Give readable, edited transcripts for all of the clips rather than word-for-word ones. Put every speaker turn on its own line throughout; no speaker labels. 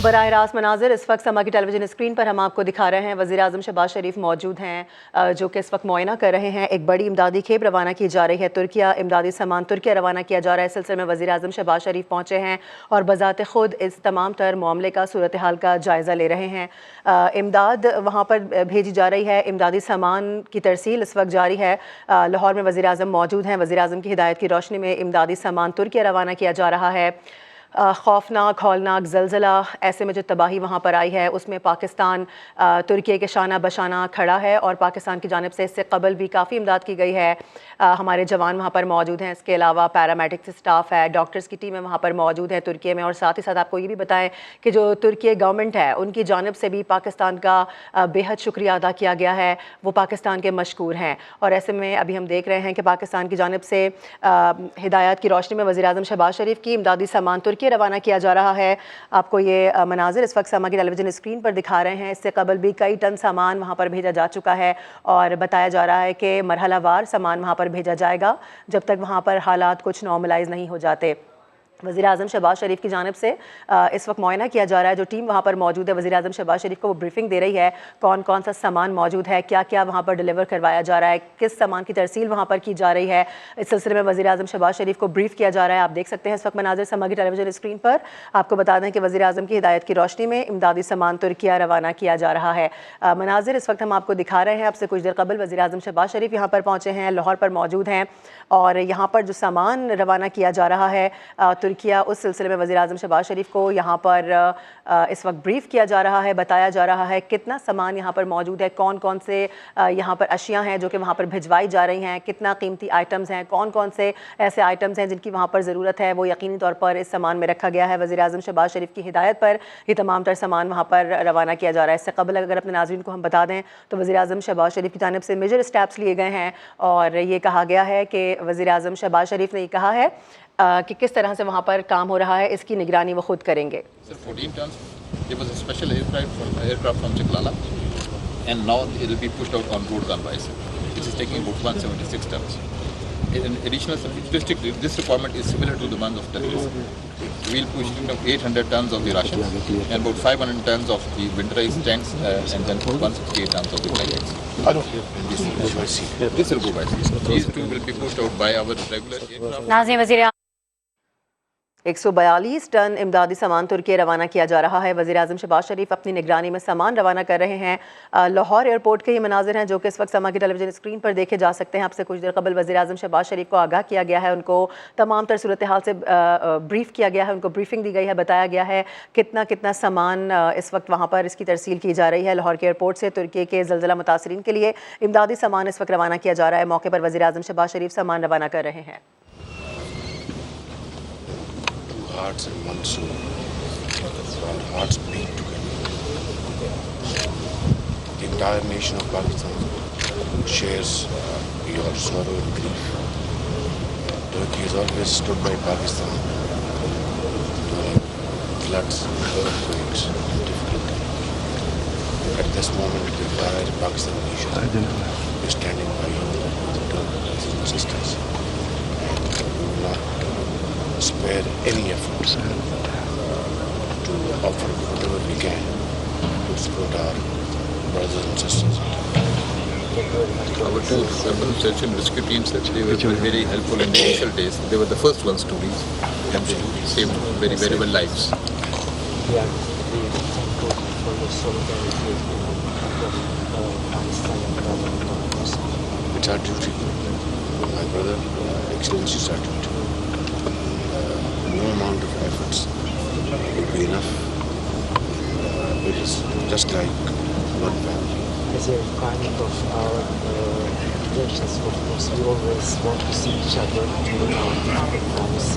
براہ راست مناظر اس وقت سما کی ٹیلی ویژن اسکرین پر ہم آپ کو دکھا رہے ہیں. وزیر اعظم شہباز شریف موجود ہیں جو کہ اس وقت معائنہ کر رہے ہیں. ایک بڑی امدادی کھیپ روانہ کی جا رہی ہے ترکیہ. امدادی سامان ترکیہ روانہ کیا جا رہا ہے. اس سلسلے میں وزیر اعظم شہباز شریف پہنچے ہیں اور بذات خود اس تمام تر معاملے کا صورتحال کا جائزہ لے رہے ہیں. امداد وہاں پر بھیجی جا رہی ہے. امدادی سامان کی ترسیل اس وقت جاری ہے. لاہور میں وزیر اعظم موجود ہیں. وزیر اعظم کی ہدایت کی روشنی میں امدادی سامان ترکیہ روانہ کیا جا رہا ہے. خوفناک ہولناک زلزلہ ایسے میں جو تباہی وہاں پر آئی ہے اس میں پاکستان ترکیے کے شانہ بشانہ کھڑا ہے اور پاکستان کی جانب سے اس سے قبل بھی کافی امداد کی گئی ہے. ہمارے جوان وہاں پر موجود ہیں. اس کے علاوہ پیرامیڈکس اسٹاف ہے, ڈاکٹرز کی ٹیمیں وہاں پر موجود ہیں ترکیے میں. اور ساتھ ہی ساتھ آپ کو یہ بھی بتائیں کہ جو ترکیے گورنمنٹ ہے ان کی جانب سے بھی پاکستان کا بے حد شکریہ ادا کیا گیا ہے. وہ پاکستان کے مشکور ہیں. اور ایسے میں ابھی ہم دیکھ رہے ہیں کہ پاکستان کی جانب سے ہدایات کی روشنی میں وزیر اعظم شہباز شریف کی امدادی سامان ترکیہ روانہ کیا جا رہا ہے. آپ کو یہ مناظر اس وقت سما کی ٹیلی ویژن اسکرین پر دکھا رہے ہیں. اس سے قبل بھی کئی ٹن سامان وہاں پر بھیجا جا چکا ہے اور بتایا جا رہا ہے کہ مرحلہ وار سامان وہاں پر بھیجا جائے گا جب تک وہاں پر حالات کچھ نارملائز نہیں ہو جاتے. وزیر اعظم شہباز شریف کی جانب سے اس وقت معائنہ کیا جا رہا ہے. جو ٹیم وہاں پر موجود ہے وزیر اعظم شہباز شریف کو وہ بریفنگ دے رہی ہے کون کون سا سامان موجود ہے, کیا کیا وہاں پر ڈیلیور کروایا جا رہا ہے, کس سامان کی ترسیل وہاں پر کی جا رہی ہے. اس سلسلے میں وزیر اعظم شہباز شریف کو بریف کیا جا رہا ہے. آپ دیکھ سکتے ہیں اس وقت مناظر سما کی ٹیلی ویژن اسکرین پر. آپ کو بتا دیں کہ وزیر اعظم کی ہدایت کی روشنی میں امدادی سامان ترکیہ روانہ کیا جا رہا ہے. مناظر اس وقت ہم آپ کو دکھا رہے ہیں. اب سے کچھ دیر قبل وزیر اعظم شہباز شریف یہاں پر پہنچے ہیں, لاہور پر موجود ہیں اور یہاں پر جو سامان روانہ کیا جا رہا ہے ترکیہ, اس سلسلے میں وزیر اعظم شہباز شریف کو یہاں پر اس وقت بریف کیا جا رہا ہے. بتایا جا رہا ہے کتنا سامان یہاں پر موجود ہے, کون کون سے یہاں پر اشیاء ہیں جو کہ وہاں پر بھجوائی جا رہی ہیں, کتنا قیمتی آئٹمز ہیں, کون کون سے ایسے آئٹمز ہیں جن کی وہاں پر ضرورت ہے, وہ یقینی طور پر اس سامان میں رکھا گیا ہے. وزیر اعظم شہباز شریف کی ہدایت پر یہ تمام تر سامان وہاں پر روانہ کیا جا رہا ہے. اس سے قبل اگر اپنے ناظرین کو ہم بتا دیں تو وزیر اعظم شہباز شریف کی جانب سے میجر اسٹیپس لیے گئے ہیں اور یہ کہا گیا ہے کہ وزیر اعظم شہباز شریف نے یہ کہا ہے کہ کس طرح سے وہاں پر کام ہو رہا ہے اس کی نگرانی وہ خود کریں گے.
There was a special aircraft from Chaklala, and now it will be pushed out on road convoys, which is taking about 176 tons. In additional district, this requirement is similar to the one of terrorism. We'll push 800 tons of the rations and about 500 tons of the winterized tents and then 168 tons of the blankets. This will go by sea. These two will be pushed out by our regular aircraft.
142 ton امدادی سامان ترکیہ روانہ کیا جا رہا ہے. وزیر اعظم شہباز شریف اپنی نگرانی میں سامان روانہ کر رہے ہیں. لاہور ایئرپورٹ کے یہ مناظر ہیں جو کہ اس وقت سما کی ٹیلی ویژن اسکرین پر دیکھے جا سکتے ہیں. آپ سے کچھ دیر قبل وزیر اعظم شہباز شریف کو آگاہ کیا گیا ہے, ان کو تمام تر صورتحال سے بریف کیا گیا ہے, ان کو بریفنگ دی گئی ہے, بتایا گیا ہے کتنا سامان اس وقت وہاں پر اس کی ترسیل کی جا رہی ہے. لاہور کے ایئرپورٹ سے ترکیے کے زلزلہ متاثرین کے لیے امدادی سامان اس وقت روانہ کیا جا رہا ہے. موقع پر وزیر اعظم شہباز شریف سامان روانہ کر رہے ہیں.
Hearts and one soul. Our hearts beat together. The entire nation of Pakistan shares your sorrow and grief. Turkey has always stood by Pakistan during floods, earthquakes, and difficulty. At this moment, the entire Pakistan nation is standing by you, brothers and sisters. And we will not spare any efforts to offer whatever we can to support our brothers and sisters.
Our two search and rescue teams, they were very helpful in the initial days. They were the first ones to reach and saved very, very well lives.
It's our duty, my brother, Excellency, it's our duty. No amount of efforts would be enough. It is just like one family.
As a requirement of our relations, of course, we always want to see each other during our difficult times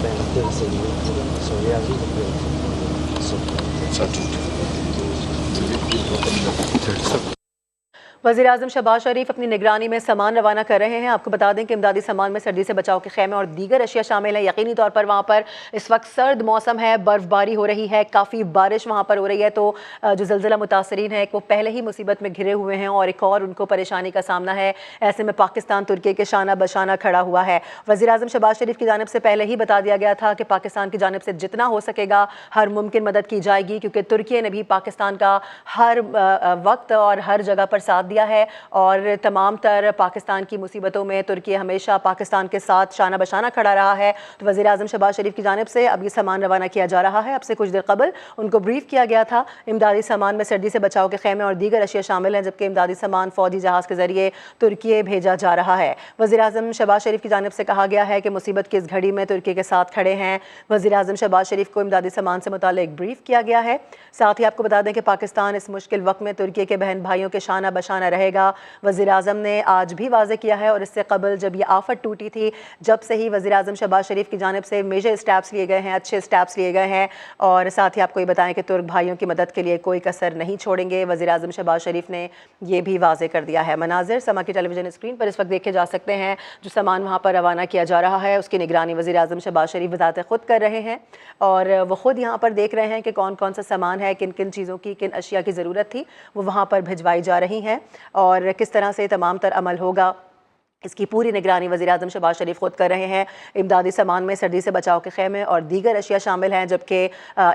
when there is a need. So we are really grateful. So
it's our duty.
वज़ीर-ए-आज़म शहबाज शरीफ अपनी निगरानी में सामान रवाना कर रहे हैं। आपको बता दें कि इमदादी सामान में सर्दी से बचाव के खैमे और दीगर अशिया शामिल हैं। यकीनी तौर पर वहाँ पर इस वक्त सर्द मौसम है, बर्फ़बारी हो रही है, काफ़ी बारिश वहाँ पर हो रही है, तो जो ज़लज़ला मुतासरीन है वो पहले ही मुसीबत में घिरे हुए हैं और एक और उनको परेशानी का सामना है। ऐसे में पाकिस्तान तुर्की के शाना बशाना खड़ा हुआ है। वज़ीर-ए-आज़म शहबाज शरीफ की जानिब से पहले ही बता दिया गया था कि पाकिस्तान की जानिब से जितना हो सकेगा हर मुमकिन मदद की जाएगी, क्योंकि तुर्की ने भी पाकिस्तान का हर वक्त और हर जगह पर साथ दिया है और तमाम तर पाकिस्तान की मुसीबतों में तुर्की हमेशा पाकिस्तान के साथ शाना बशाना खड़ा रहा है। तो वज़ीर-ए-आज़म शहबाज शरीफ की जानिब से अब ये सामान रवाना किया जा रहा है। अब से कुछ देर कबल उनको ब्रीफ किया गया था। इमदादी सामान में सर्दी से बचाव के खैमे और दीगर अशिया शामिल हैं, जबकि इमदादी सामान फ़ौजी जहाज़ के ज़रिए तुर्की भेजा जा रहा है। वज़ीर-ए-आज़म शहबाज शरीफ की जानिब से कहा गया है कि मुसीबत की इस घड़ी में तुर्की के साथ खड़े हैं। वज़ीर-ए-आज़म शहबाज शरीफ को इमदादी सामान से मुताल्लिक़ ब्रीफ किया गया है। साथ ही आपको बता दें कि पाकिस्तान इस मुश्किल वक्त में तुर्की के बहन भाइयों के शाना बशाना रहेगा। वज़ीर-ए-आज़म ने आज भी वाज़े किया है और इससे कबल जब ये आफत टूटी थी, जब से ही वज़ीर-ए-आज़म शहबाज शरीफ की जानिब से मेजर स्टेप्स लिए गए हैं, अच्छे स्टेप्स लिए गए हैं। और साथ ही आपको ये बताएं कि तुर्क भाइयों की मदद के लिए कोई कसर नहीं छोड़ेंगे। वज़ीर-ए-आज़म शहबाज शरीफ ने ये भी वाज़े कर दिया है। मनाज़िर समा की टेलीविज़न स्क्रीन पर इस वक्त देखे जा सकते हैं। जो सामान वहाँ पर रवाना किया जा रहा है उसकी निगरानी वज़ीर-ए-आज़म शहबाज शरीफ ज़ाते खुद कर रहे हैं और वो खुद यहाँ पर देख रहे हैं कि कौन कौन सा सामान है, किन किन चीज़ों की, किन अशिया की ज़रूरत थी वो वहाँ पर भिजवाई जा रही हैं और किस तरह से तमाम तर अमल होगा, इसकी पूरी निगरानी वज़ीर-ए-आज़म शहबाज शरीफ खुद कर रहे हैं। इमदादी सामान में सर्दी से बचाव के खैमे और दीगर अशिया शामिल हैं, जबकि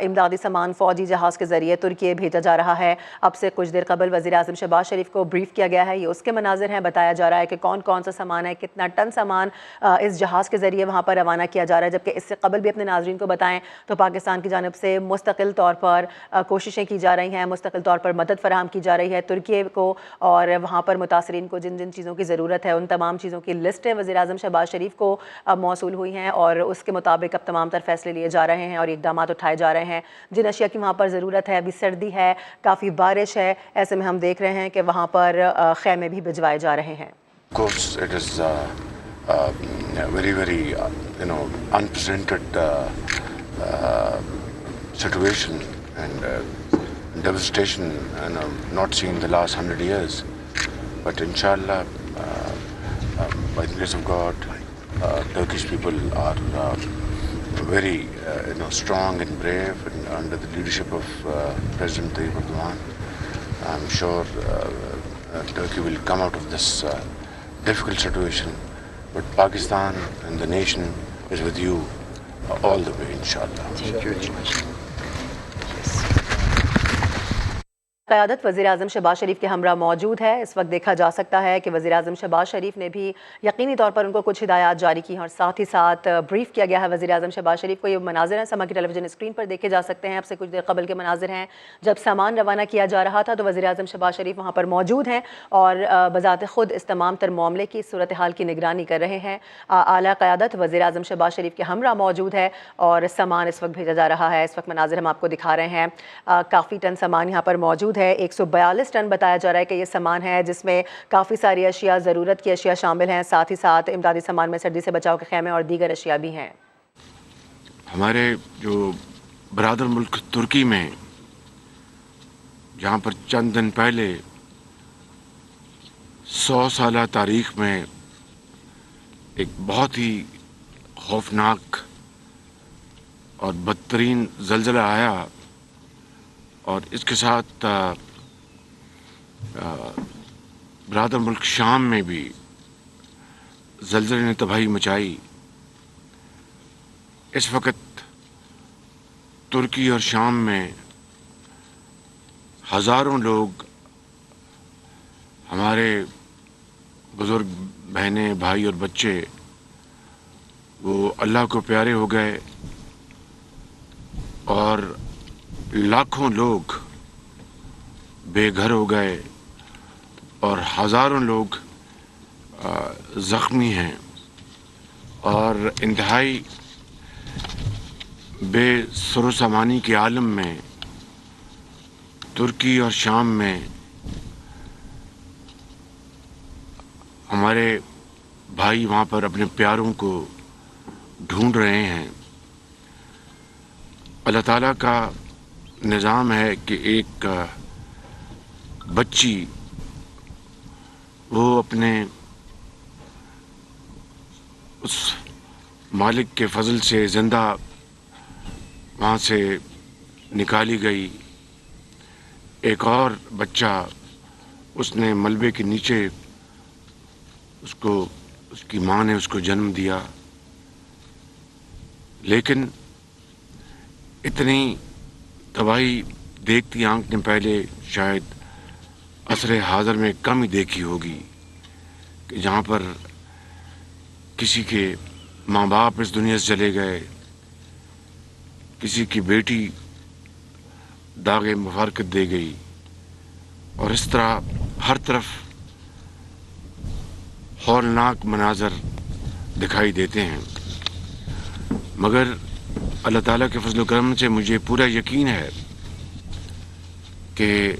इमदादी सामान फ़ौजी जहाज़ के ज़रिए तुर्की भेजा जा रहा है। अब से कुछ देर कबल वज़ीर-ए-आज़म शहबाज शरीफ को ब्रीफ किया गया है। ये उसके मनाज़िर हैं। बताया जा रहा है कि कौन कौन सा सामान है, कितना टन सामान इस जहाज़ के ज़रिए वहाँ पर रवाना किया जा रहा है। जबकि इससे कबल भी अपने नाज़रीन को बताएँ तो पाकिस्तान की जानिब से मुस्तकिल तौर पर कोशिशें की जा रही हैं, मुस्तकिल तौर पर मदद फराहम की जा रही है तुर्की को और वहाँ पर मुतासरीन को जिन जिन चीज़ों की ज़रूरत है उन तमाम चीज़ों की लिस्ट वज़ीर-ए-आज़म शहबाज शरीफ को अब मौसूल हुई हैं और उसके मुताबिक अब तमाम तर फैसले लिए जा रहे हैं और इक़दाम उठाए जा रहे हैं। जिन अशिया की वहाँ पर ज़रूरत है, अभी सर्दी है, काफ़ी बारिश है, ऐसे में हम देख रहे हैं कि वहाँ पर खैमे भी भिजवाए जा रहे हैं।
Of course, it is very unprecedented situation and devastation, not seen in the last 100 years. But inshallah, by the grace of God, Turkish people are very strong and brave, and under the leadership of President Tayyip Erdogan, I'm sure Turkey will come out of this difficult situation. But Pakistan and the nation is with you all the way, inshallah.
Thank you very much.
क़यादत वज़ीर-ए-आज़म शहबाज शरीफ के हमरा मौजूद है। इस वक्त देखा जा सकता है कि वज़ीर-ए-आज़म शहबाज शरीफ ने भी यकीनी तौर पर उनको कुछ हिदायत जारी की हैं और साथ ही साथ ब्रीफ किया गया है वज़ीर-ए-आज़म शहबाज शरीफ को। ये मनाज़िर हैं, समा की टेलीविज़न स्क्रीन पर देखे जा सकते हैं। अब से कुछ देर कबल के मनाज़िर हैं जब सामान रवाना किया जा रहा था तो वज़ीर-ए-आज़म शहबाज शरीफ वहाँ पर मौजूद हैं और बज़ाते ख़ुद इस तमाम तर मामले की सूरत हाल की निगरानी कर रहे हैं। आला क़यादत वज़ीर-ए-आज़म शहबाज शरीफ के हमरा मौजूद है और सामान इस वक्त भेजा जा रहा है। इस वक्त मनाज़िर हम आपको दिखा रहे हैं। काफ़ी टन सामान यहाँ पर मौजूद है। 142 टन बताया जा रहा है कि ये सामान है जिसमें काफ़ी सारी अशिया, ज़रूरत की अशिया शामिल हैं। साथ ही साथ इमदादी सामान में सर्दी से बचाव के खैमे और दीगर अशिया भी हैं।
हमारे जो बरादर मुल्क तुर्की में, जहाँ पर चंद दिन पहले 100 साल तारीख में एक बहुत ही खौफनाक और बदतरीन ज़लज़ला आया और इसके साथ बरादर मुल्क शाम में भी ज़लज़ले ने तबाही मचाई। इस वक्त तुर्की और शाम में हज़ारों लोग, हमारे बुज़ुर्ग बहनें, भाई और बच्चे, वो अल्लाह को प्यारे हो गए और लाखों लोग बेघर हो गए और हज़ारों लोग ज़ख्मी हैं और इंतहाई बेसरो सामानी के आलम में तुर्की और शाम में हमारे भाई वहाँ पर अपने प्यारों को ढूंढ रहे हैं। अल्लाह ताला का निज़ाम है कि एक बच्ची وہ اپنے اس مالک کے فضل سے زندہ وہاں سے نکالی گئی. ایک اور بچہ اس نے ملبے کے نیچے اس کی ماں نے اس کو جنم دیا. لیکن اتنی تباہی دیکھتی آنکھ نے پہلے شاید عصر حاضر میں کم ہی دیکھی ہوگی کہ جہاں پر کسی کے ماں باپ اس دنیا سے چلے گئے, کسی کی بیٹی داغ مفارقت دے گئی, اور اس طرح ہر طرف ہولناک مناظر دکھائی دیتے ہیں. مگر اللہ تعالیٰ کے فضل و کرم سے مجھے پورا یقین ہے کہ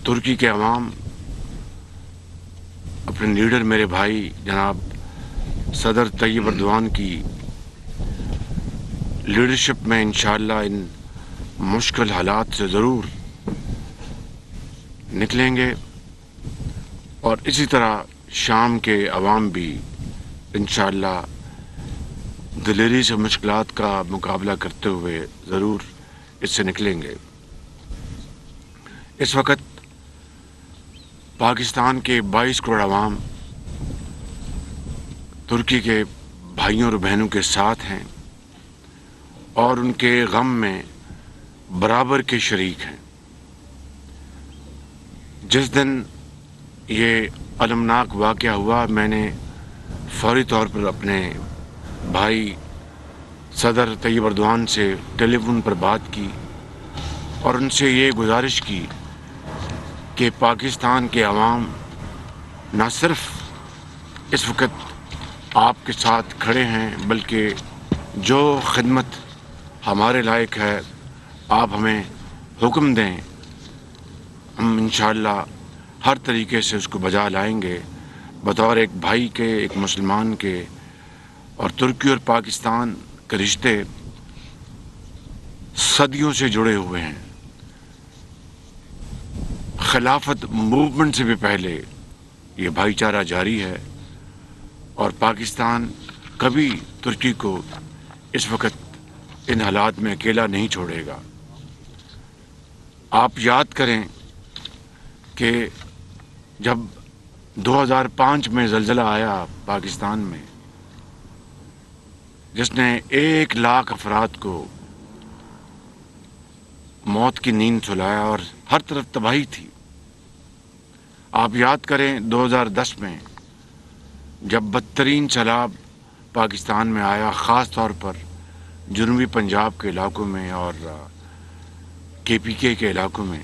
ترکی کے عوام اپنے لیڈر میرے بھائی جناب صدر طیب اردوان کی لیڈرشپ میں انشاءاللہ ان مشکل حالات سے ضرور نکلیں گے, اور اسی طرح شام کے عوام بھی انشاءاللہ دلیری سے مشکلات کا مقابلہ کرتے ہوئے ضرور اس سے نکلیں گے. اس وقت پاکستان کے 22 کروڑ عوام ترکی کے بھائیوں اور بہنوں کے ساتھ ہیں اور ان کے غم میں برابر کے شریک ہیں. جس دن یہ المناک واقعہ ہوا, میں نے فوری طور پر اپنے بھائی صدر طیب اردوان سے ٹیلی فون پر بات کی اور ان سے یہ گزارش کی کہ پاکستان کے عوام نہ صرف اس وقت آپ کے ساتھ کھڑے ہیں بلکہ جو خدمت ہمارے لائق ہے آپ ہمیں حکم دیں, ہم انشاءاللہ ہر طریقے سے اس کو بجا لائیں گے بطور ایک بھائی کے, ایک مسلمان کے. اور ترکی اور پاکستان کے رشتے صدیوں سے جڑے ہوئے ہیں. خلافت موومنٹ سے بھی پہلے یہ بھائی چارہ جاری ہے, اور پاکستان کبھی ترکی کو اس وقت ان حالات میں اکیلا نہیں چھوڑے گا. آپ یاد کریں کہ جب 2005 میں زلزلہ آیا پاکستان میں, جس نے 1 لاکھ افراد کو موت کی نیند سلایا اور ہر طرف تباہی تھی. آپ یاد کریں 2010 میں جب بدترین سیلاب پاکستان میں آیا, خاص طور پر جنوبی پنجاب کے علاقوں میں اور KPK کے علاقوں میں,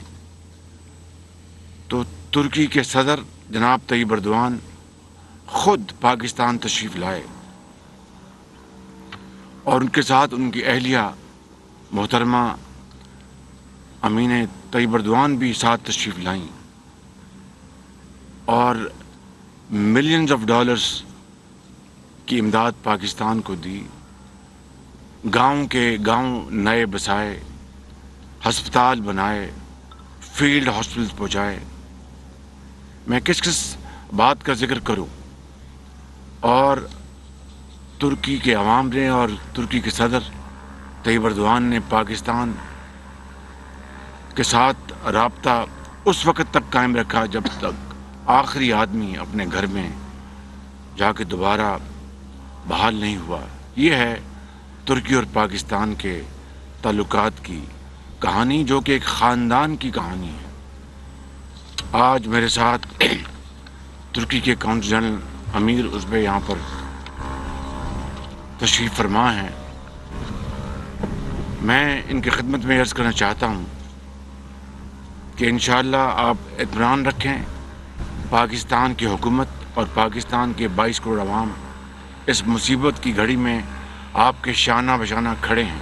تو ترکی کے صدر جناب طیب اردوان خود پاکستان تشریف لائے اور ان کے ساتھ ان کی اہلیہ محترمہ امین طیب اردوان بھی ساتھ تشریف لائیں اور ملینز آف ڈالرز کی امداد پاکستان کو دی. گاؤں کے گاؤں نئے بسائے, ہسپتال بنائے, فیلڈ ہاسپٹلز پہنچائے. میں کس بات کا ذکر کروں, اور ترکی کے عوام نے اور ترکی کے صدر طیب اردوان نے پاکستان کے ساتھ رابطہ اس وقت تک قائم رکھا جب تک آخری آدمی اپنے گھر میں جا کے دوبارہ بحال نہیں ہوا. یہ ہے ترکی اور پاکستان کے تعلقات کی کہانی, جو کہ ایک خاندان کی کہانی ہے. آج میرے ساتھ ترکی کے کونسل جنرل امیر ازبے یہاں پر تشریف فرما ہیں. میں ان کی خدمت میں عرض کرنا چاہتا ہوں کہ انشاءاللہ آپ اطمینان رکھیں, پاکستان کی حکومت اور پاکستان کے 22 کروڑ عوام اس مصیبت کی گھڑی میں آپ کے شانہ بشانہ کھڑے ہیں,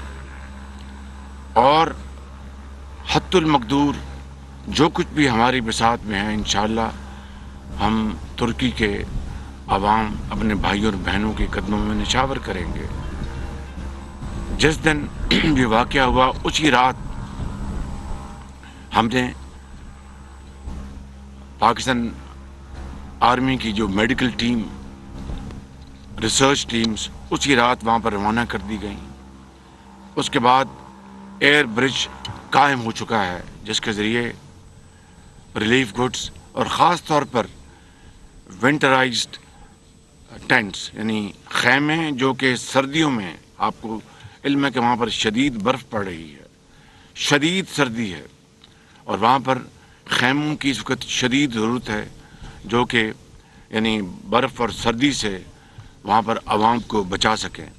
اور حت المقدور جو کچھ بھی ہماری بساط میں ہے انشاءاللہ ہم ترکی کے عوام اپنے بھائیوں اور بہنوں کے قدموں میں نچھاور کریں گے. جس دن یہ واقعہ ہوا اسی رات ہم نے پاکستان आर्मी की जो मेडिकल टीम, रिसर्च टीम्स उसी रात वहाँ पर रवाना कर दी गई। उसके बाद एयर ब्रिज कायम हो चुका है जिसके ज़रिए रिलीफ गुड्स और ख़ास तौर पर विंटराइज्ड टेंट्स यानी खैमे जो कि सर्दियों में, आपको इल्म है कि वहाँ पर शदीद बर्फ़ पड़ रही है, शदीद सर्दी है और वहाँ पर खैमों की इस वक्त शदीद ज़रूरत है जो कि यानी बर्फ़ और सर्दी से वहाँ पर आवाम को बचा सकें।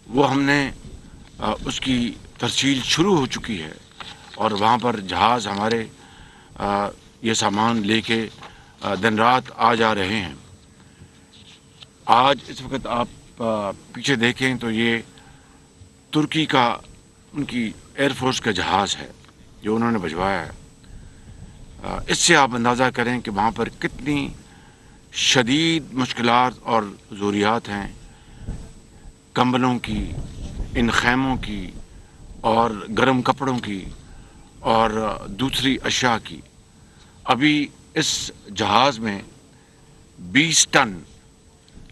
वो हमने उसकी तरसील शुरू हो चुकी है और वहाँ पर जहाज़ हमारे ये सामान लेके दिन रात आ जा रहे हैं। आज इस वक्त आप पीछे देखें तो ये तुर्की का, उनकी एयरफोर्स का जहाज़ है जो उन्होंने भिजवाया है। इससे आप अंदाज़ा करें कि वहाँ पर कितनी शदीद मुश्किलात और ज़रूरियात हैं, कंबलों की, इन खैमों की और गर्म कपड़ों की और दूसरी अशिया की। अभी इस जहाज़ में 20 टन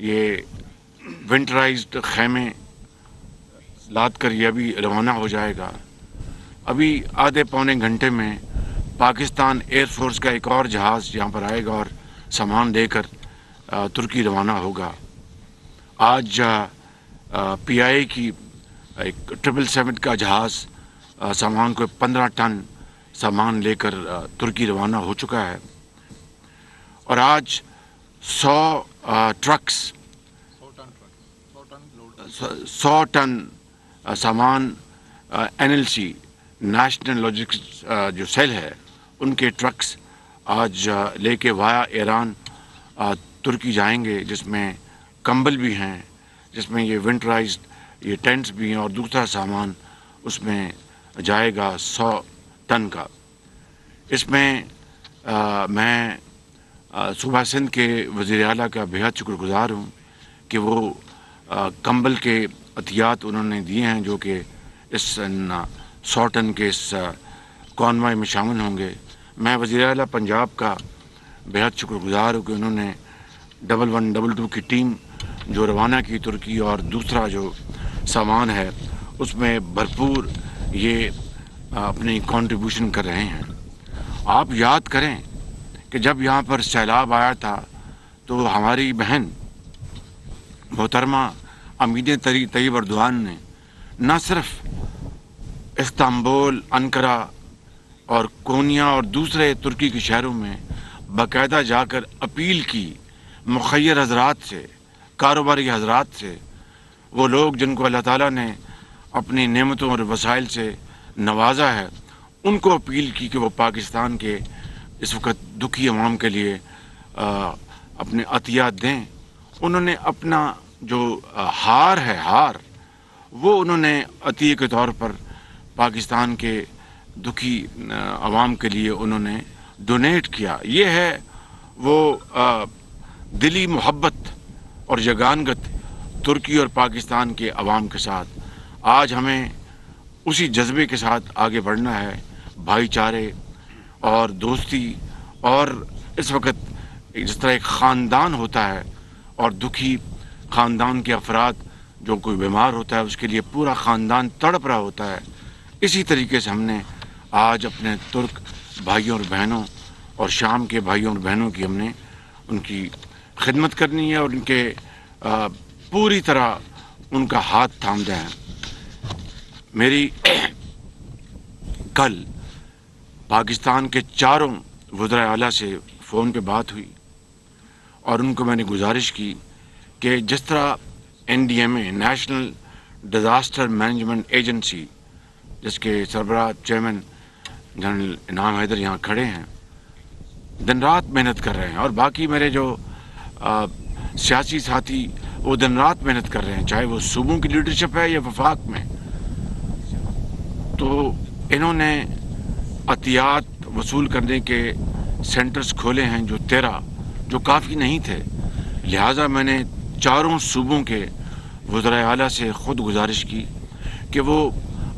ये विंटराइज्ड खैमे लाद कर ये अभी रवाना हो जाएगा। अभी आधे पौने घंटे में पाकिस्तान एयरफोर्स का एक और जहाज़ यहाँ पर आएगा और सामान लेकर तुर्की रवाना होगा। आज PIA की एक 777 का जहाज़ सामान को 15 टन सामान लेकर तुर्की रवाना हो चुका है और आज 100 ट्रक्स 100 टन सामान NLC नेशनल लॉजिस्टिक्स जो सेल है उनके ट्रक्स आज लेके वाया ईरान तुर्की जाएंगे, जिसमें कंबल भी हैं, जिसमें ये विंटराइज्ड ये टेंट्स भी हैं और दूसरा सामान उसमें जाएगा 100 टन का। इसमें मैं सूबा सिंध के वज़ीर आला का बेहद शुक्रगुज़ार हूँ कि वो कंबल के अतियात उन्होंने दिए हैं जो कि इस 100 टन के इस कॉन्वॉय में शामिल होंगे। मैं वज़ीर आला पंजाब का बेहद शुक्रगुज़ार हूँ कि उन्होंने 1122 की टीम जो रवाना की तुर्की और दूसरा जो सामान है उसमें भरपूर ये अपनी कंट्रीब्यूशन कर रहे हैं। आप याद करें कि जब यहाँ पर सैलाब आया था तो हमारी बहन मोहतरमा अमीन तैयब अर्दवान ने न सिर्फ इस्तांबुल, अंकारा और कोनिया और दूसरे तुर्की के शहरों में बाकायदा जाकर अपील की मुखय्यर हजरात से, कारोबारी हजरात से, वो लोग जिनको अल्लाह ताला ने अपनी नेमतों और वसाइल से नवाजा है, उनको अपील की कि वो पाकिस्तान के इस वक्त दुखी अवाम के लिए अपने अतियात दें। उन्होंने अपना जो हार है, हार वो उन्होंने अतिये के तौर पर पाकिस्तान के दुखी अवाम के लिए उन्होंने डोनेट किया। ये है वो दिली मोहब्बत और यगानगत तुर्की और पाकिस्तान के अवाम के साथ। आज हमें उसी जज्बे के साथ आगे बढ़ना है, भाईचारे और दोस्ती। और इस वक्त जिस तरह एक ख़ानदान होता है और दुखी ख़ानदान के अफराद, जो कोई बीमार होता है उसके लिए पूरा ख़ानदान तड़प रहा होता है, इसी तरीके से हमने आज अपने तुर्क भाइयों और बहनों और शाम के भाइयों और बहनों की हमने उनकी खिदमत करनी है और उनके पूरी तरह उनका हाथ थामना है। मेरी कल पाकिस्तान के चारों वज़ीर आला से फ़ोन पे बात हुई और उनको मैंने गुजारिश की कि जिस तरह NDMA national disaster management agency जिसके सरबराह चेयरमैन जनरल इनाम हैदर यहाँ खड़े हैं, दिन रात मेहनत कर रहे हैं और बाकी मेरे जो सियासी साथी वो दिन रात मेहनत कर रहे हैं, चाहे वो सूबों की लीडरशिप है या वफाक में। तो इन्होंने अतियात वसूल करने के सेंटर्स खोले हैं जो 13, जो काफ़ी नहीं थे। लिहाजा मैंने चारों सूबों के वज़ीर आला से ख़ुद गुजारिश की कि वो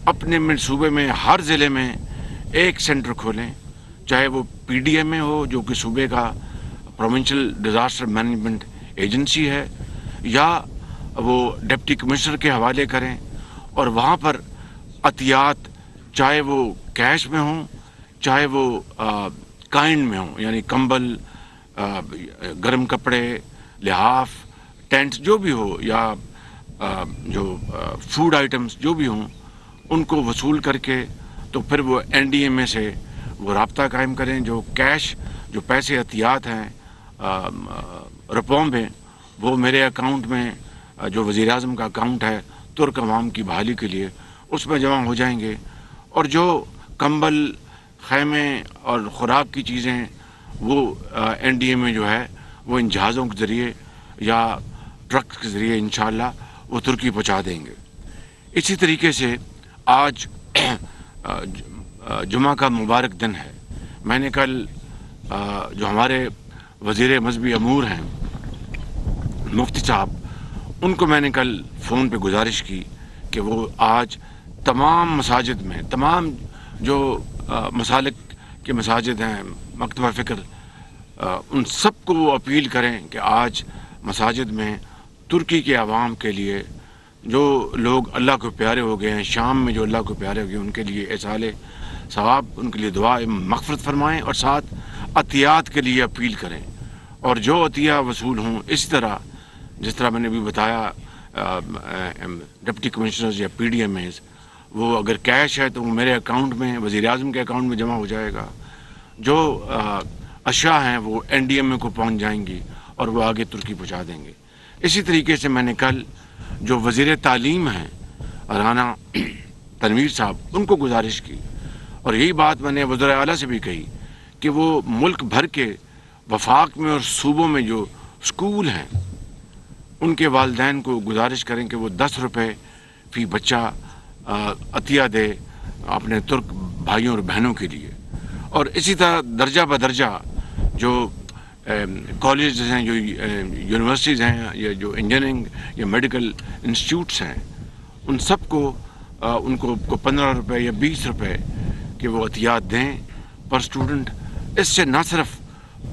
अपने मनसूबे में हर ज़िले में एक सेंटर खोलें, चाहे वो PDM में हो जो कि सूबे का प्रोविंशियल डिज़ास्टर मैनेजमेंट एजेंसी है या वो डिप्टी कमिश्नर के हवाले करें और वहाँ पर अतियात चाहे वो कैश में हों चाहे वो काइंड में हों यानी कंबल गर्म कपड़े लिहाफ टेंट जो भी हो या जो फूड आइटम्स जो भी हों उनको वसूल करके तो फिर वो NDMA से वो राब्ता कायम करें जो कैश जो पैसे एहतियात हैं रुपयों में वो मेरे अकाउंट में जो वज़ीर आज़म का अकाउंट है तुर्क अवाम की बहाली के लिए उसमें जमा हो जाएंगे और जो कंबल खैमे और ख़ुराक की चीज़ें वो NDMA जो है वो इन जहाज़ों के ज़रिए या ट्रक के ज़रिए इंशाअल्लाह वो तुर्की पहुँचा देंगे। इसी तरीके से आज जुमा का मुबारक दिन है। मैंने कल जो हमारे वज़ीर मज़हबी अमूर हैं मुफ्ती साहब उनको मैंने कल फ़ोन पे गुजारिश की कि वो आज तमाम मसाजिद में तमाम जो मसालिक के मसाजिद हैं मकतबा फ़िक्र उन सब को वो अपील करें कि आज मसाजिद में तुर्की के अवाम के लिए जो लोग अल्लाह को प्यारे हो गए हैं शाम में जो अल्लाह को प्यारे हो गए उनके लिए एसाले सवाब उनके लिए दुआ मग़फ़िरत फरमाएँ और साथ अतियात के लिए अपील करें और जो अतिया वसूल हों इस तरह जिस तरह मैंने भी बताया डिप्टी कमिश्नर्स या PDMAs वो अगर कैश है तो वो मेरे अकाउंट में वज़ीर आज़म के अकाउंट में जमा हो जाएगा। जो अशिया हैं वो NDMA को पहुंच जाएंगी और वो आगे तुर्की पहुंचा देंगे। इसी तरीके से मैंने कल जो वज़ीर तालीम हैं राना तनवीर साहब उनको गुजारिश की और यही बात मैंने वज़ीर आला से भी कही कि वो मुल्क भर के वफाक में और सूबों में जो स्कूल हैं उनके वालिदैन को गुजारिश करें कि वो 10 रुपये फ़ी बच्चा अतिया दे अपने तुर्क भाइयों और बहनों के लिए। और इसी तरह दर्जा बदर्जा जो कॉलेज हैं जो यूनिवर्सिटीज़ हैं या जो इंजीनियरिंग या मेडिकल इंस्टीट्यूट्स हैं उन सब को उनको 15 रुपये या 20 रुपये कि वो अतियात दें पर स्टूडेंट। इससे न सिर्फ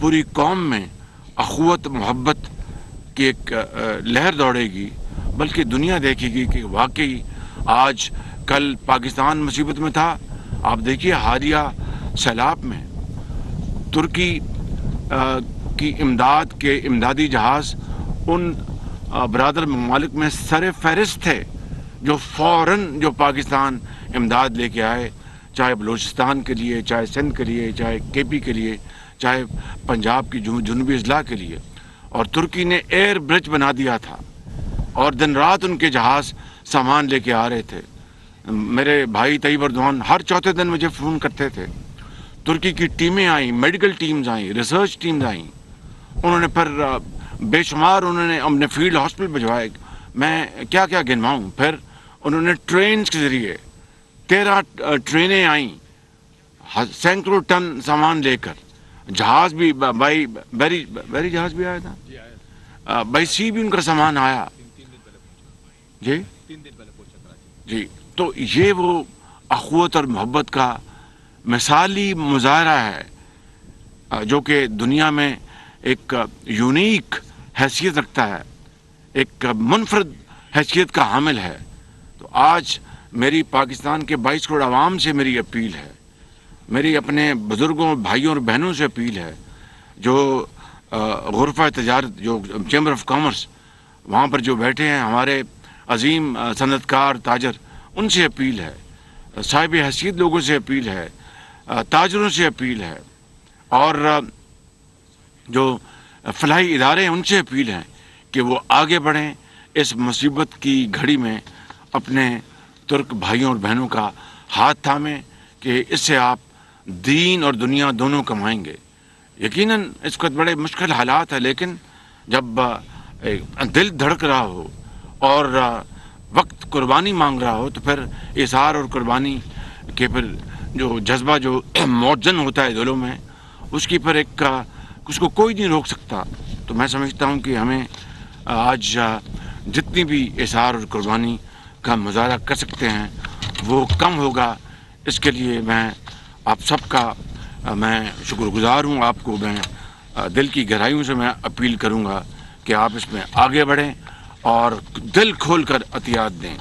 पूरी कौम में अखुवत मोहब्बत की एक लहर दौड़ेगी बल्कि दुनिया देखेगी कि वाकई आज कल पाकिस्तान मुसीबत में था। आप देखिए हालिया सैलाब में तुर्की की इमदाद के इमदादी जहाज़ उन बरादर ममालिक में सर फहरिस्त थे जो फ़ौरन जो पाकिस्तान इमदाद लेके आए, चाहे बलूचिस्तान के लिए, चाहे सिंध के लिए, चाहे KP के लिए, चाहे पंजाब की जनूबी अजला के लिए। और तुर्की ने एयर ब्रिज बना दिया था और दिन रात उनके जहाज़ सामान लेके आ रहे थे। मेरे भाई तैयब अर्दवान हर चौथे दिन मुझे फ़ोन करते थे। तुर्की की टीमें आई, मेडिकल टीम्स आई, रिसर्च टीम्स आई, उन्होंने फिर बेशुमार उन्होंने अपने फील्ड हॉस्पिटल भिजवाए। मैं क्या क्या गिनवाऊँ। फिर उन्होंने ट्रेन के ज़रिए 13 ट्रेनें आईं सैकड़ों टन सामान लेकर। जहाज़ भी बाई बैरी जहाज़ भी आया था, बाई सी भी उनका सामान आया जी। जी तो ये वो अखुवत और मोहब्बत का मिसाली मुजाहरा है जो कि दुनिया में एक यूनिक हैसियत रखता है, एक मुनफरद हैसियत का हामिल है। तो आज मेरी पाकिस्तान के 22 करोड़ आवाम से मेरी अपील है, मेरी अपने बुज़ुर्गों भाइयों और बहनों से अपील है जो गुरफ़ा तजारत जो चैम्बर ऑफ कॉमर्स वहाँ पर जो बैठे हैं हमारे अजीम सनतकार ताजर, उनसे अपील है, साहिब हैसियत लोगों से अपील है, ताजरों से अपील है और जो फलाही इदारे हैं उनसे अपील है कि वो आगे बढ़ें, इस मुसीबत की घड़ी में अपने तुर्क भाइयों और बहनों का हाथ थामें कि इससे आप दीन और दुनिया दोनों कमाएंगे। यकीनन इस वक्त बड़े मुश्किल हालात है, लेकिन जब दिल धड़क रहा हो और वक्त कुर्बानी मांग रहा हो तो फिर इसार और कुर्बानी के फिर जो जज्बा जो मौजन होता है दिलों में उसकी पर एक उसको कोई नहीं रोक सकता। तो मैं समझता हूँ कि हमें आज जितनी भी इसार और कुर्बानी का मुजाहरा कर सकते हैं वो कम होगा। इसके लिए मैं आप सबका मैं शुक्रगुज़ार हूँ। आपको मैं
दिल की गहराइयों से मैं अपील करूंगा कि आप इसमें आगे बढ़ें और दिल खोलकर अतियात दें।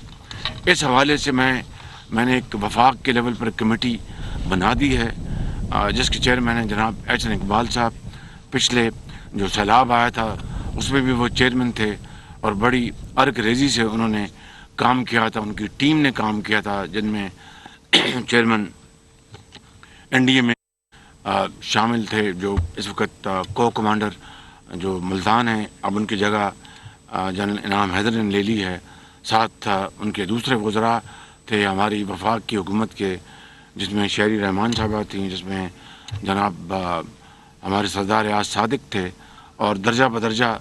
इस हवाले से मैंने एक वफाक के लेवल पर कमेटी बना दी है, जिसके चेयरमैन हैं जनाब एच एन इकबाल साहब। पिछले जो सैलाब आया था उसमें भी वो चेयरमैन थे और बड़ी अर्क रेजी से उन्होंने काम किया था, उनकी टीम ने काम किया था, जिनमें चेयरमैन एनडीए में शामिल थे, जो इस वक्त को कमांडर जो मुल्तान हैं, अब उनकी जगह जनरल इनाम हैदर ने ले ली है। साथ उनके दूसरे वज़रा थे हमारी वफाक की हुकूमत के, जिसमें शहरी रहमान साहबा थी, जिसमें जनाब हमारे सरदार याद सादिक थे, और दर्जा बदर्जा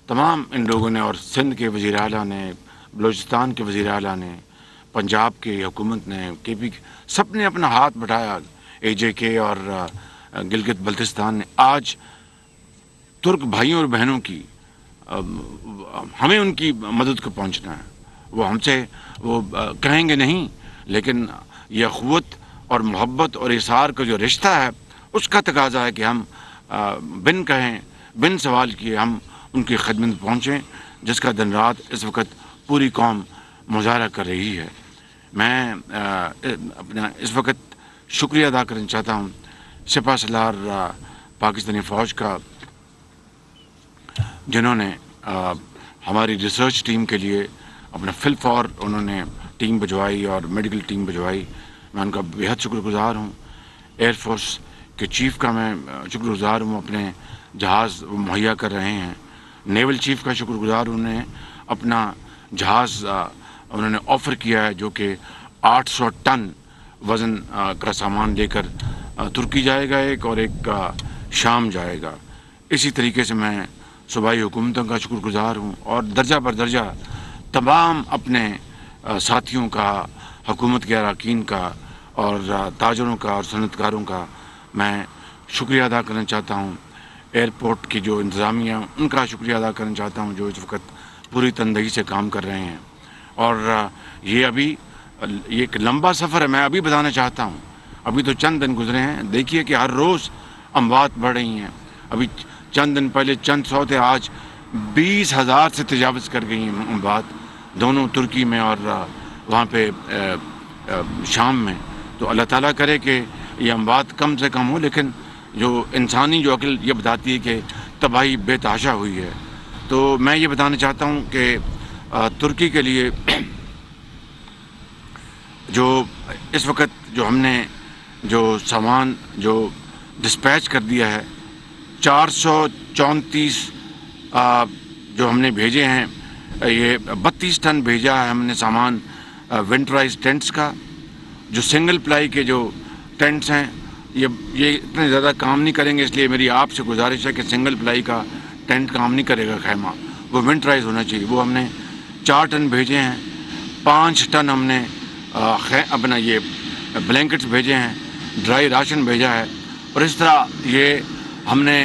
तमाम इन लोगों ने, और सिंध के वज़ीर आला ने, बलूचिस्तान के वज़ीर आला ने, पंजाब की हुकूमत ने, केपी, सब ने अपना हाथ बढ़ाया, AJK और गिलगित बल्तिस्तान ने। आज तुर्क भाइयों और बहनों की हमें उनकी मदद को पहुंचना है। वो हमसे वो कहेंगे नहीं, लेकिन यह अख़ुवत और मोहब्बत और इसार का जो रिश्ता है उसका तकाजा है कि हम बिन कहें बिन सवाल किए हम उनकी खिदमत पहुँचें, जिसका दिन रात इस वक्त पूरी कौम मुजाहरा कर रही है। मैं अपना इस वक्त शुक्रिया अदा करना चाहता हूँ सिपा सलार पाकिस्तानी फ़ौज का, जिन्होंने हमारी रिसर्च टीम के लिए अपना फिल फॉर उन्होंने टीम भिजवाई और मेडिकल टीम भिजवाई। मैं उनका बेहद शुक्रगुज़ार हूँ। एयरफोर्स के चीफ़ का मैं शुक्रगुज़ार हूँ, अपने जहाज़ मुहैया कर रहे हैं। नेवल चीफ़ का शुक्रगुज़ार, उन्हें अपना जहाज़ उन्होंने ऑफ़र किया है, जो कि 800 टन वज़न का सामान लेकर तुर्की जाएगा एक, और एक शाम जाएगा। इसी तरीके से मैं सूबाई हुकूमतों का शुक्रगुज़ार हूँ, और दर्जा बर दर्जा तमाम अपने साथियों का, हुकूमत के अरकान का और ताजरों का और सनतकारों का मैं शुक्रिया अदा करना चाहता हूँ। एयरपोर्ट की जो इंतज़ामिया, उनका शुक्रिया अदा करना चाहता हूँ, जो इस वक्त पूरी तनदेही से काम कर रहे हैं। और ये एक लंबा सफ़र है। मैं अभी बताना चाहता हूँ, अभी तो चंद दिन गुजरे हैं, देखिए कि हर रोज़ अमवात बढ़ रही हैं। अभी चंद दिन पहले चंद 100 थे, आज 20,000 से तजावज़ कर गई हैं अमवात, दोनों तुर्की में और वहाँ पे शाम में। तो अल्लाह ताला करे कि ये अमवात कम से कम हो, लेकिन जो इंसानी जो अक्ल ये बताती है कि तबाही बेतहाशा हुई है। तो मैं ये बताना चाहता हूँ कि तुर्की के लिए जो इस वक्त जो हमने जो सामान जो डिस्पैच कर दिया है, 434 जो हमने भेजे हैं, ये 32 टन भेजा है हमने सामान विंटराइज टेंट्स का। जो सिंगल प्लाई के जो टेंट्स हैं, ये इतने ज़्यादा काम नहीं करेंगे, इसलिए मेरी आपसे गुजारिश है कि सिंगल प्लाई का टेंट काम नहीं करेगा खैमा, वो विंटराइज होना चाहिए। वो हमने 4 टन भेजे हैं, 5 टन हमने अपना ये ब्लैंकेट्स भेजे हैं, ड्राई राशन भेजा है। और इस तरह ये हमने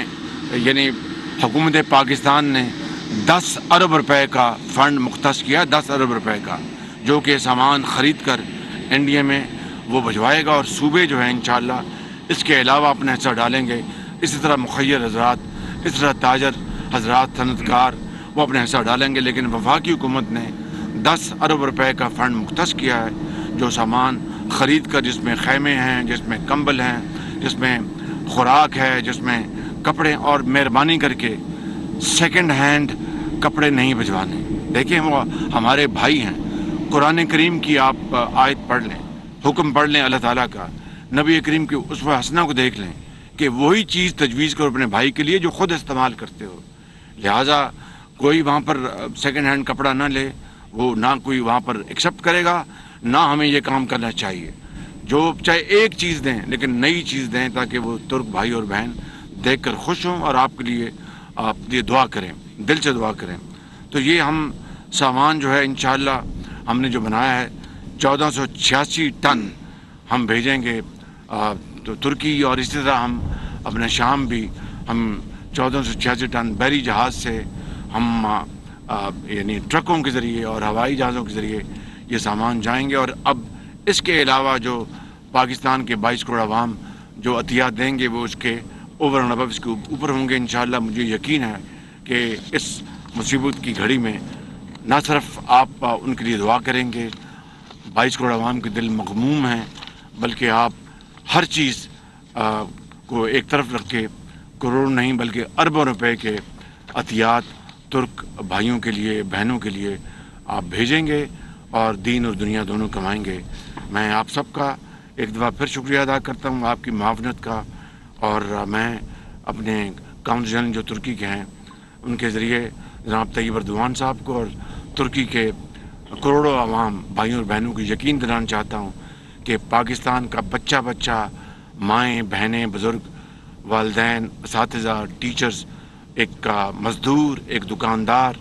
यानी हुकूमत पाकिस्तान ने 10 अरब रुपए का फ़ंड मुख्तस किया, 10 अरब रुपए का, जो कि सामान ख़रीद कर इंडिया में वो भिजवाएगा, और सूबे जो है इंशाअल्लाह इसके अलावा अपना हिस्सा डालेंगे। इसी तरह मुखय्यर हज़रात, इस तरह ताजर हज़रात, सनतकार, वो अपना हिस्सा डालेंगे। लेकिन वफाकी हुकूमत ने 10 अरब रुपए का फ़ंड मुख्तस किया है, जो सामान ख़रीद कर, जिसमें खैमे हैं, जिसमें कंबल हैं, जिसमें खुराक है, जिसमें कपड़े, और मेहरबानी करके सेकंड हैंड कपड़े नहीं भिजवाने। देखिए वो हमारे भाई हैं। कुरान करीम की आप आयत पढ़ लें, हुक्म पढ़ लें अल्लाह ताला का, नबी करीम की उसवा हसना को देख लें कि वही चीज़ तजवीज़ करो अपने भाई के लिए जो ख़ुद इस्तेमाल करते हो। लिहाजा कोई वहाँ पर सेकंड हैंड कपड़ा ना ले, वो ना कोई वहाँ पर एक्सेप्ट करेगा, ना हमें ये काम करना चाहिए। जो चाहे एक चीज़ दें, लेकिन नई चीज़ दें, ताकि वो तुर्क भाई और बहन देख कर खुश हों और आपके लिए दुआ करें, दिल से दुआ करें। तो ये हम सामान जो है इंशाअल्लाह हमने जो बनाया है 1486 टन हम भेजेंगे तो तुर्की, और इसी तरह हम अपने शाम भी हम 1486 टन बहरी जहाज़ से हम यानी ट्रकों के ज़रिए और हवाई जहाज़ों के ज़रिए ये सामान जाएंगे। और अब इसके अलावा जो पाकिस्तान के 22 करोड़ आवाम जो अतियात देंगे, वो उसके ओवर एंड अबव इसके ऊपर होंगे इंशाअल्लाह। मुझे यकीन है कि इस मुसीबत की घड़ी में ना सिर्फ आप उनके लिए दुआ करेंगे, 22 करोड़ आवाम के दिल मगमूम हैं, बल्कि आप हर चीज़ को एक तरफ रख के करोड़ों नहीं बल्कि अरबों रुपए के अतियात तुर्क भाइयों के लिए, बहनों के लिए आप भेजेंगे और दीन और दुनिया दोनों कमाएंगे। मैं आप सबका एक दफ़ा फिर शुक्रिया अदा करता हूँ आपकी मुआवनत का, और मैं अपने काउंसिल जनरल जो तुर्की के हैं उनके ज़रिए जनाब तैयब अर्दवान साहब को और तुर्की के करोड़ों आवाम भाइयों और बहनों को यकीन दिलाना चाहता हूँ कि पाकिस्तान का बच्चा बच्चा, माएँ बहनें बुज़ुर्ग, वालिदैन, असातिज़ा, टीचर्स, एक मज़दूर, एक दुकानदार,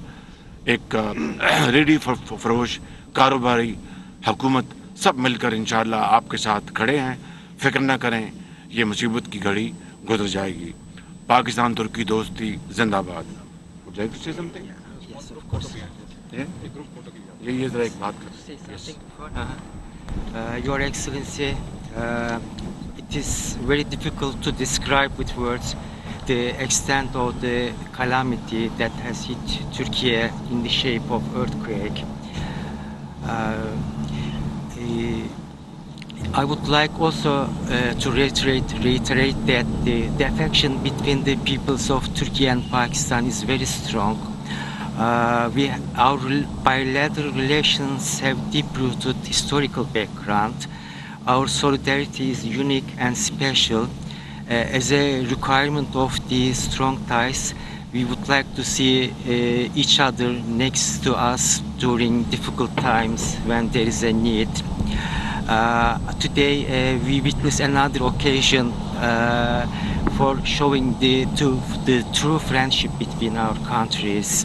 एक रेडी फरोश, कारोबारी, हुकूमत, सब मिलकर इंशाअल्लाह आपके साथ खड़े हैं। फ़िक्र न करें, ये मुसीबत की घड़ी गुजर जाएगी। पाकिस्तान तुर्की दोस्ती जिंदाबाद। Would you like to say something?
Yes, of course.
ये ज़रा एक बात कर।
Your Excellency, it is very difficult to describe with words the extent of the calamity that has hit Turkey in the shape of earthquake. I would like also to reiterate that the affection between the peoples of Turkey and Pakistan is very strong. Our bilateral relations have deep-rooted historical background. Our solidarity is unique and special. As a requirement of these strong ties, we would like to see each other next to us during difficult times when there is a need. Today we witness another occasion for showing the true friendship between our countries.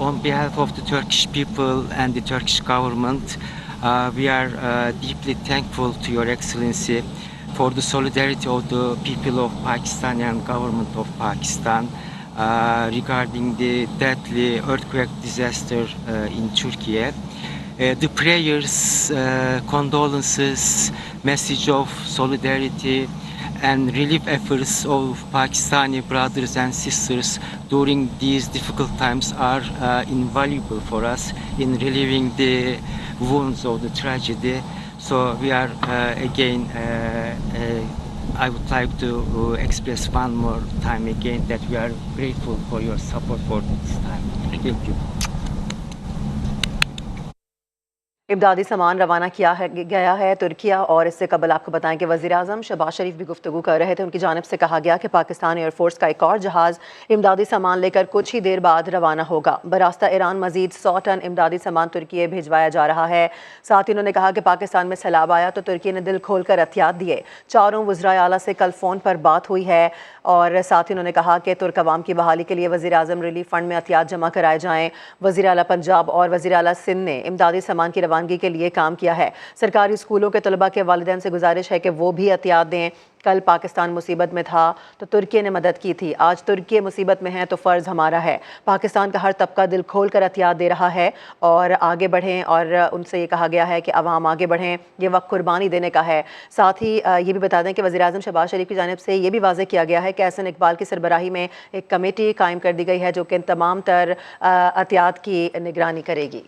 On behalf of the Turkish people and the Turkish government, we are deeply thankful to Your Excellency for the solidarity of the people of Pakistan and government of Pakistan regarding the deadly earthquake disaster in Turkey. The prayers, condolences, message of solidarity and relief efforts of Pakistani brothers and sisters during these difficult times are invaluable for us in relieving the wounds of the tragedy. So we are again, I would like to express one more time again that we are grateful for your support for this time. Thank you.
इमदादी सामान रवाना गया है तुर्किया। और इससे कबल आपको बताएं कि वज़ीर-ए-आज़म शहबाज शरीफ भी गुफ्तगू कर रहे थे। उनकी जानिब से कहा गया कि पाकिस्तान एयरफोर्स का एक और जहाज़ इमदादी सामान लेकर कुछ ही देर बाद रवाना होगा। बरास्ता ईरान मज़ीद 100 टन इमदादी सामान तुर्की भिजवाया जा रहा है। साथ ही उन्होंने कहा कि पाकिस्तान में सैलाब आया तो तुर्की ने दिल खोल कर एहतियात दिए। चारों वज़राए आला से कल फ़ोन पर बात हुई है। और साथ ही उन्होंने कहा कि तुर्क अवाम की बहाली के लिए वज़ीर-ए-आज़म रिलीफ फ़ंड में एहतियात जमा कराए जाएँ। वज़ीर आला पंजाब और वज़ीर आला सिंध ने इमदादी सामान की रवानगी के लिए काम किया है। सरकारी स्कूलों के तलबा के वालिदैन से गुजारिश है कि वो भी एहतियात दें। कल पाकिस्तान मुसीबत में था तो तुर्की ने मदद की थी, आज तुर्की मुसीबत में है तो फ़र्ज़ हमारा है। पाकिस्तान का हर तबका दिल खोल कर एहतियात दे रहा है और आगे बढ़ें। और उनसे ये कहा गया है कि अवाम आगे बढ़ें, ये वक्त कुर्बानी देने का है। साथ ही ये भी बता दें कि वज़ीर-ए-आज़म शहबाज शरीफ की जानिब से ये भी वाज़ेह किया गया है कि एहसन इकबाल की सरबराही में एक कमेटी कायम कर दी गई है जो कि इन तमाम तर एहतियात की निगरानी करेगी।